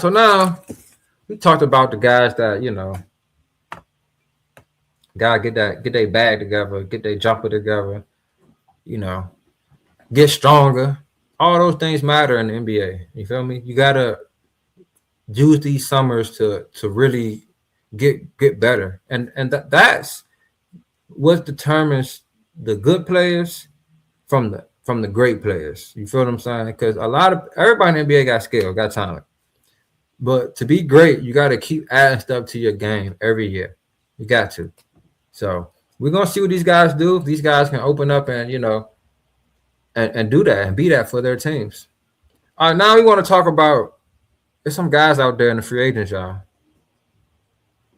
So now we talked about the guys that gotta get their bag together, get their jumper together, you know, get stronger. All those things matter in the NBA. You feel me? You gotta use these summers to really get better, and that's what determines the good players from the great players. You feel what I'm saying? Because a lot of everybody in the NBA got skill, got talent. But to be great, you got to keep adding stuff to your game every year. You got to. So we're gonna see what these guys do. If these guys can open up and and do that and be that for their teams. All right, now we want to talk about there's some guys out there in the free agents, y'all.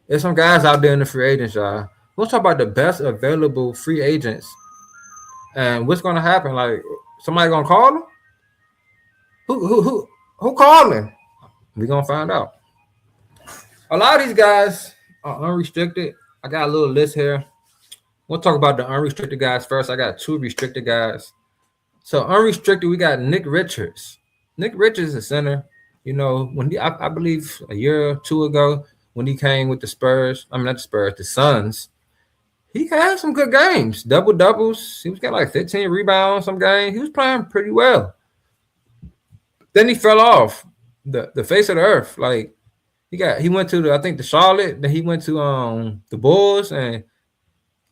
There's some guys out there in the free agents, y'all. We'll talk about the best available free agents and what's gonna happen. Like somebody gonna call them? Who calling? We gonna find out. A lot of these guys are unrestricted. I got a little list here. We'll talk about the unrestricted guys first. I got two restricted guys. So unrestricted, we got Nick Richards. Nick Richards is a center. You know, when I believe a year or two ago when he came with the Spurs, I mean not the Spurs, the Suns, he had some good games, double doubles. He was getting like 15 rebounds some game. He was playing pretty well. Then he fell off the face of the earth. Like he went to I think the Charlotte, then he went to the Bulls, and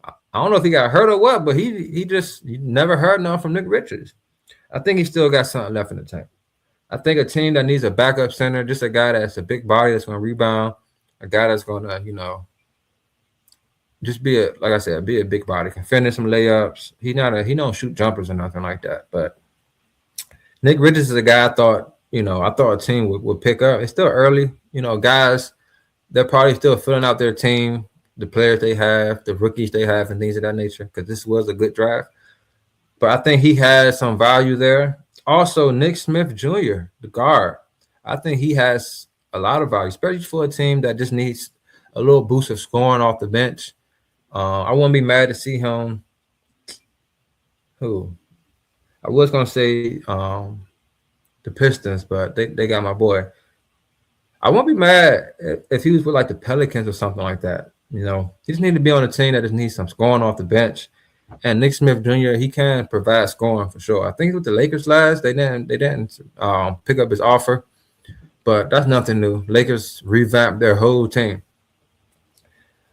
I don't know if he got hurt or what, but he never heard nothing from Nick Richards. I think he still got something left in the tank. I think a team that needs a backup center, just a guy that's a big body that's going to rebound, a guy that's going to, just like I said, be a big body, can finish some layups. He don't shoot jumpers or nothing like that. But Nick Richards is a guy I thought a team would pick up. It's still early, guys, they're probably still filling out their team, the players they have, the rookies they have, and things of that nature, because this was a good draft. But I think he has some value there. Also, Nick Smith Jr., the guard, I think he has a lot of value, especially for a team that just needs a little boost of scoring off the bench. I wouldn't be mad to see him. Who? I was going to say the Pistons, but they got my boy. I won't be mad if he was with like the Pelicans or something like that. He just need to be on a team that just needs some scoring off the bench. And Nick Smith Jr., he can provide scoring for sure. I think with the Lakers last, they didn't pick up his offer, but that's nothing new. Lakers revamped their whole team.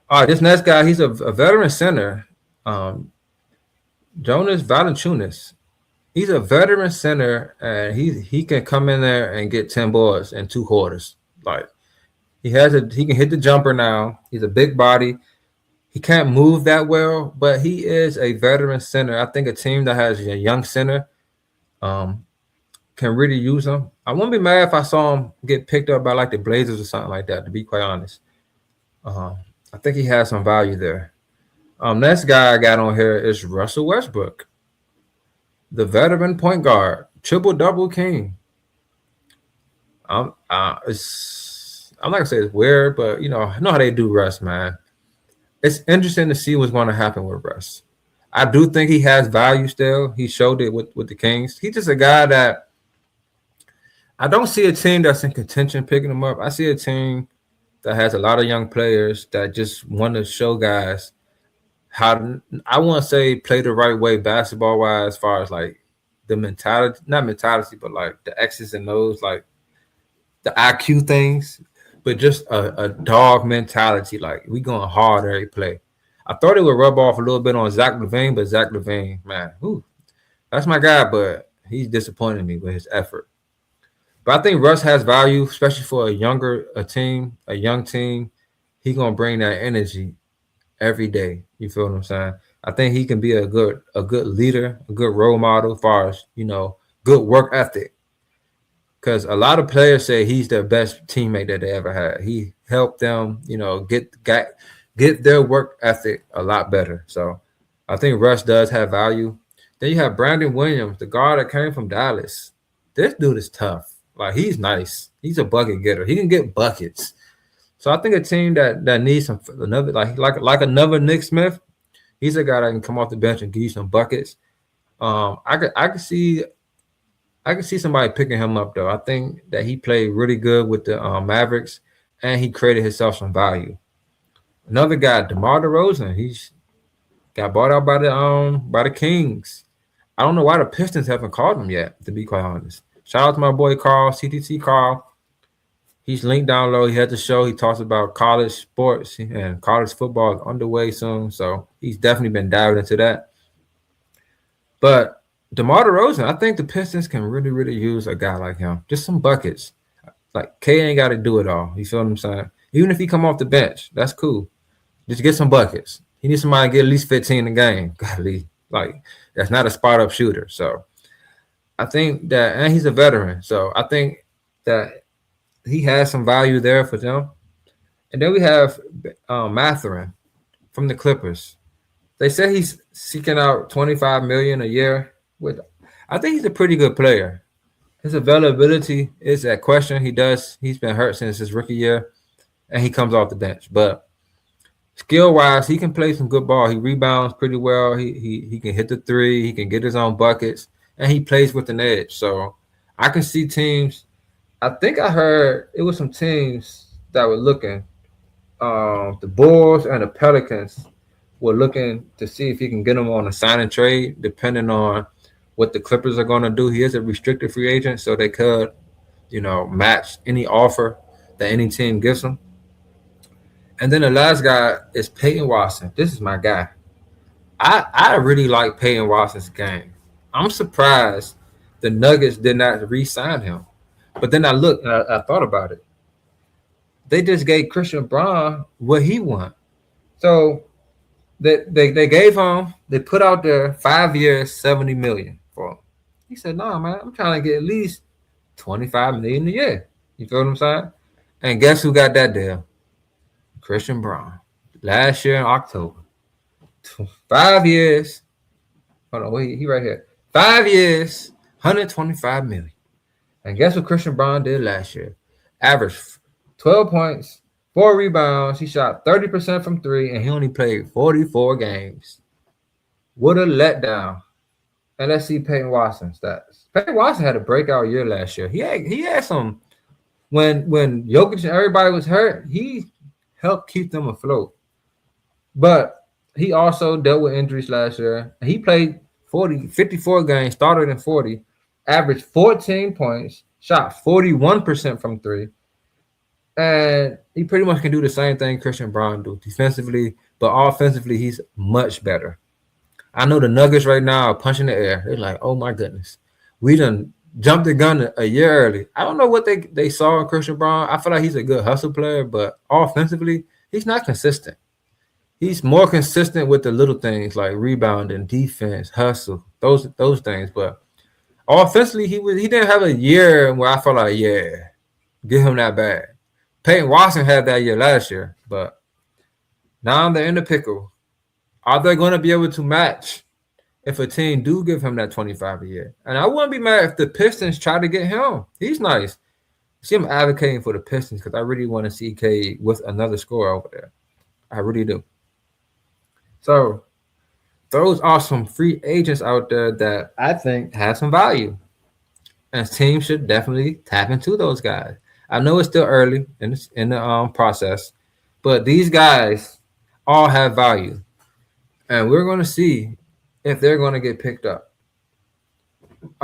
All right, this next guy, he's a veteran center, Jonas Valanciunas. He's a veteran center, and he can come in there and get 10 boards in 2 quarters. Like he can hit the jumper now. He's a big body. He can't move that well, but he is a veteran center. I think a team that has a young center can really use him. I wouldn't be mad if I saw him get picked up by like the Blazers or something like that, to be quite honest. I think he has some value there. Next guy I got on here is Russell Westbrook, the veteran point guard, triple-double king. I'm not going to say it's weird, but, I know how they do Russ, man. It's interesting to see what's going to happen with Russ. I do think he has value still. He showed it with the Kings. He's just a guy that I don't see a team that's in contention picking him up. I see a team that has a lot of young players that just want to show guys how to, I want to say, play the right way basketball-wise, as far as like the mentality, not mentality, but like the X's and O's, like the IQ things. But just a dog mentality, like we going hard every play. I thought it would rub off a little bit on Zach LaVine, but Zach LaVine, man, that's my guy, but he's disappointed me with his effort. But I think Russ has value, especially for a young team. He's gonna bring that energy every day. You feel what I'm saying? I think he can be a good leader, a good role model, as far as good work ethic. Because a lot of players say he's their best teammate that they ever had. He helped them, get their work ethic a lot better. So I think Russ does have value. Then you have Brandon Williams, the guard that came from Dallas. This dude is tough. Like, he's nice. He's a bucket getter. He can get buckets. So I think a team that needs another like another Nick Smith, he's a guy that can come off the bench and give you some buckets. I could see I can see somebody picking him up though. I think that he played really good with the Mavericks, and he created himself some value. Another guy, DeMar DeRozan, he's got bought out by the Kings. I don't know why the Pistons haven't called him yet, to be quite honest. Shout out to my boy Carl, CTC Carl. He's linked down low. He had the show. He talks about college sports and college football is underway soon. So he's definitely been diving into that. But DeMar DeRozan, I think the Pistons can really, really use a guy like him. Just some buckets. Like K ain't got to do it all. You feel what I'm saying? Even if he come off the bench, that's cool. Just get some buckets. He needs somebody to get at least 15 a game. Golly, like that's not a spot up shooter. So I think that, and he's a veteran. So I think that he has some value there for them. And then we have Mathurin from the Clippers. They say he's seeking out $25 million a year. I think he's a pretty good player. His availability is at question. He's been hurt since his rookie year, and he comes off the bench. But skill-wise, he can play some good ball. He rebounds pretty well. He can hit the three. He can get his own buckets, and he plays with an edge. So I can see teams. I think I heard it was some teams that were looking. The Bulls and the Pelicans were looking to see if he can get him on a sign and trade, depending on what the Clippers are going to do. He is a restricted free agent, so they could, match any offer that any team gives him. And then the last guy is Peyton Watson. This is my guy. I really like Peyton Watson's game. I'm surprised the Nuggets did not re-sign him. But then I looked and I thought about it. They just gave Christian Braun what he want. So they gave him, they put out there 5 years, $70 million for him. He said, "No, man, I'm trying to get at least $25 million a year." You feel what I'm saying? And guess who got that deal? Christian Braun. Last year in October. 5 years. Hold on, wait, he right here. 5 years, $125 million. And guess what Christian Braun did last year? Averaged 12 points, 4 rebounds. He shot 30% from three, and he only played 44 games. What a letdown. And let's see Peyton Watson's stats. Peyton Watson had a breakout year last year. He had some when Jokic and everybody was hurt, he helped keep them afloat. But he also dealt with injuries last year. He played 54 games, started in 40, averaged 14 points, shot 41% from three. And he pretty much can do the same thing Christian Braun do defensively, but offensively, he's much better. I know the Nuggets right now are punching the air. They're like, oh my goodness, we done jumped the gun a year early. I don't know what they saw in Christian Braun. I feel like he's a good hustle player, but offensively, he's not consistent. He's more consistent with the little things like rebounding, defense, hustle, those things. But offensively, he didn't have a year where I felt like, yeah, get him that bad. Peyton Watson had that year last year, but now they're in the pickle. Are they going to be able to match if a team do give him that 25 a year? And I wouldn't be mad if the Pistons try to get him. He's nice. See, I'm advocating for the Pistons because I really want to see K with another scorer over there. I really do. So those are some free agents out there that I think have some value. And teams should definitely tap into those guys. I know it's still early in the process, but these guys all have value. And we're going to see if they're going to get picked up.